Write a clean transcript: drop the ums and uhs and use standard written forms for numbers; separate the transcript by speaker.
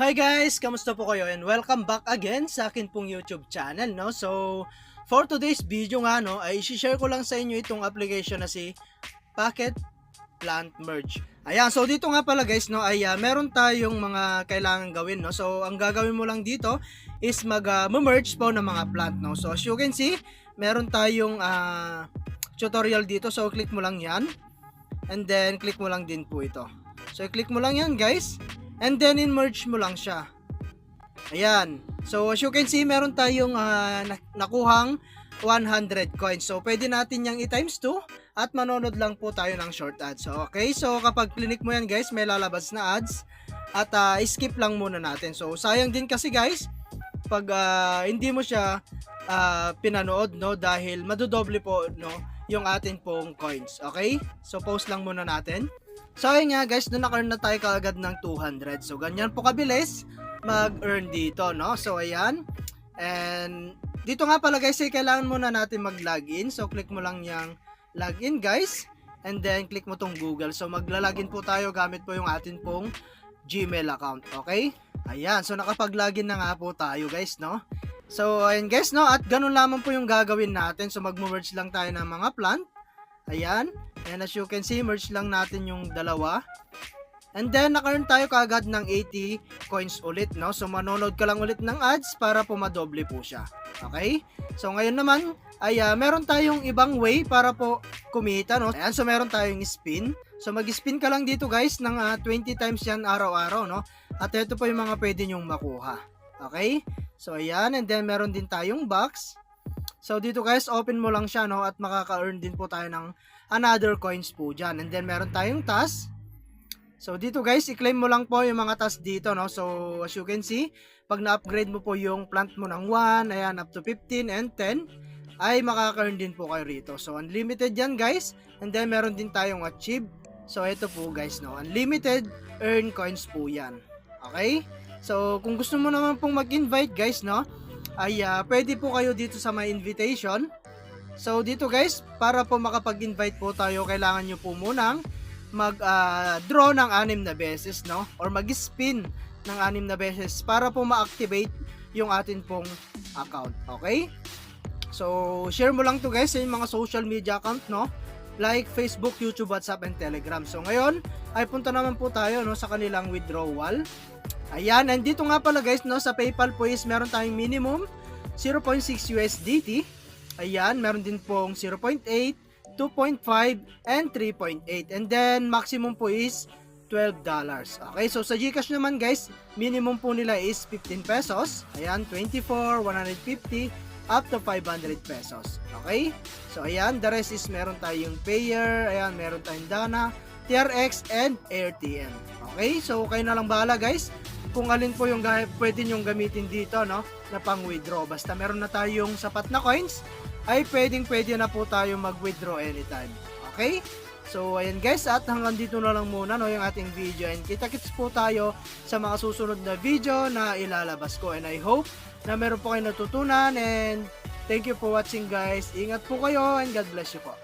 Speaker 1: Hi guys! Kamusta po kayo? And welcome back again sa akin pong YouTube channel, no? So, for today's video nga, no, ay isi-share ko lang sa inyo itong application na si Pocket Plant Merge. Ayan, so dito nga pala guys, no, ay meron tayong mga kailangan gawin, no? So, ang gagawin mo lang dito is mag-merge po ng mga plant, no? So, as you can see, meron tayong tutorial dito. So, click mo lang yan. And then, click mo lang din po ito. So, click mo lang yan guys. And then, in-merge mo lang siya. Ayan. So, as you can see, meron tayong nakuhang 100 coins. So, pwede natin yang i-times 2 at manonood lang po tayo ng short ads. So, okay. So, kapag click mo yan guys, may lalabas na ads. At skip lang muna natin. So, sayang din kasi guys, pag hindi mo siya pinanood, no? Dahil madodoble po, no? Yung atin pong coins. Okay? So, pause lang muna natin. So ayun nga guys, doon na-earn na tayo kaagad ng 200. So ganyan po kabilis mag-earn dito, no? So ayan. And dito nga pala guys, kailangan muna natin mag-login. So click mo lang yung login guys. And then click mo tong Google. So magla-login po tayo gamit po yung atin pong Gmail account. Okay? Ayan. So nakapag-login na nga po tayo guys, no? So ayan guys, no? At ganun lamang po yung gagawin natin. So mag-merge lang tayo ng mga plant. Ayan. And as you can see, merge lang natin yung dalawa. And then, naka-earn tayo kaagad ng 80 coins ulit, no? So, manonood ka lang ulit ng ads para pumadoble po siya. Okay? So, ngayon naman, ay meron tayong ibang way para po kumita, no? Ayan, so meron tayong spin. So, mag-spin ka lang dito, guys, ng 20 times yan araw-araw, no? At ito po yung mga pwede nyong makuha. Okay? So, ayan. And then, meron din tayong box. So, dito guys, open mo lang siya, no? At makaka-earn din po tayo ng another coins po dyan. And then, meron tayong task. So, dito guys, i-claim mo lang po yung mga task dito, no? So, as you can see, pag na-upgrade mo po yung plant mo ng 1, ayan, up to 15 and 10, ay makaka-earn din po kayo rito. So, unlimited yan guys. And then, meron din tayong achieve. So, ito po guys, no? Unlimited earn coins po yan. Okay? So, kung gusto mo naman pong mag-invite guys, no? Ay pwede po kayo dito sa my invitation. So dito guys, para po makapag-invite po tayo, kailangan nyo po munang mag-draw ng 6 na beses, no? Or mag-spin ng 6 na beses para po ma-activate yung atin pong account. Okay? So share mo lang to guys sa mga social media account, no? Like Facebook, YouTube, WhatsApp, and Telegram. So ngayon ay punta naman po tayo, no, sa kanilang withdrawal. Ayan, and dito nga pala guys, no, sa PayPal po is meron tayong minimum 0.6 USDT. Ayan, meron din pong 0.8, 2.5, and 3.8. And then, maximum po is $12. Okay, so sa GCash naman guys, minimum po nila is 15 pesos. Ayan, 24, 150, up to 500 pesos. Okay, so ayan, the rest is meron tayong Payer, ayan, meron tayong Dana, TRX, and AirTM. Okay, so kayo na lang bahala guys kung alin po yung pwede nyong gamitin dito, no, na pang withdraw. Basta meron na tayong sapat na coins, ay pwede na po tayo mag-withdraw anytime. Okay? So, ayan guys, at hanggang dito na lang muna, no, yung ating video. And kita-kits po tayo sa mga susunod na video na ilalabas ko. And I hope na meron po kayo natutunan. And thank you for watching guys. Ingat po kayo and God bless you po.